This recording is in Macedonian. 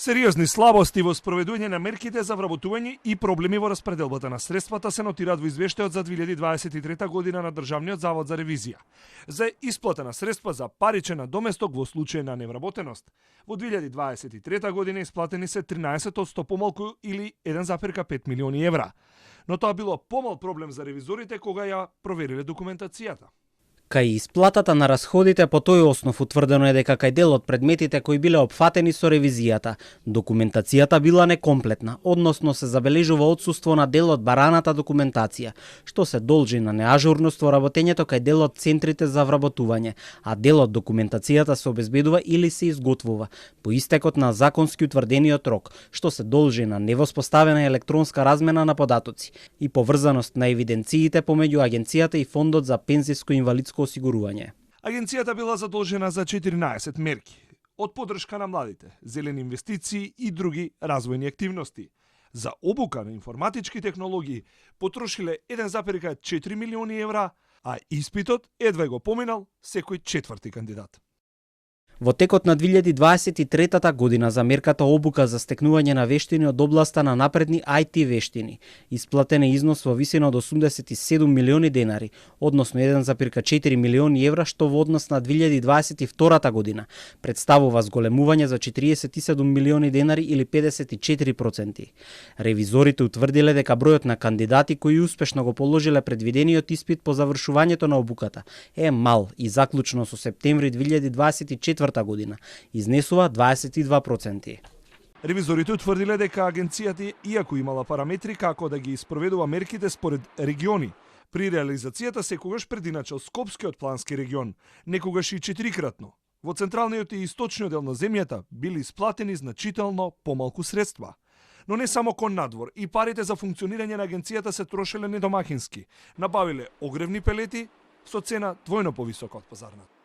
Сериозни слабости во спроведување на мерките за вработување и проблеми во распределбата на средствата се нотираат во извештајот за 2023 година на Државниот завод за ревизија. За исплата на средства за паричен надоместок во случај на невработеност, во 2023 година исплатени се 13% помалку или 1,5 милиони евра. Но тоа било помал проблем за ревизорите кога ја провериле документацијата. Кај исплатата на расходите по тој основ утврдено е дека кај дел од предметите кои биле опфатени со ревизијата, документацијата била некомплетна, односно се забележува отсуство на дел од бараната документација, што се должи на неажурност во работењето кај дел од центрите за вработување, а дел од документацијата се обезбедува или се изготвува по истекот на законски утврдениот рок, што се должи на невоспоставена електронска размена на податоци и поврзаност на евиденциите помеѓу агенцијата и фондот за пензиско и инвалидско осигурување. Агенцијата била задолжена за 14 мерки, од поддршка на младите, зелени инвестиции и други развојни активности. За обука на информатички технологии потрошиле 1,4 милиони евра, а испитот едва го поминал секој четврти кандидат. Во текот на 2023 година за мерката обука за стекнување на вештини од областа на напредни IT вештини, исплатен е износ во висина од 87 милиони денари, односно 1,4 милиони евра, што во однос на 2022 година представува зголемување за 47 милиони денари или 54%. Ревизорите утврдиле дека бројот на кандидати кои успешно го положиле предвидениот испит по завршувањето на обуката е мал и заклучно со септември 2024 година изнесува 22%. Ревизорите утврдиле дека агенцијата, иако имала параметри како да ги спроведува мерките според региони, при реализацијата секогаш прединачал Скопскиот плански регион, некогаш и 4-кратно. Во централниот и источниот дел на земјата били исплатени значително помалку средства. Но не само кон надвор, и парите за функционирање на агенцијата се трошеле недомахински. Набавиле огревни пелети со цена двојно повисока од пазарната.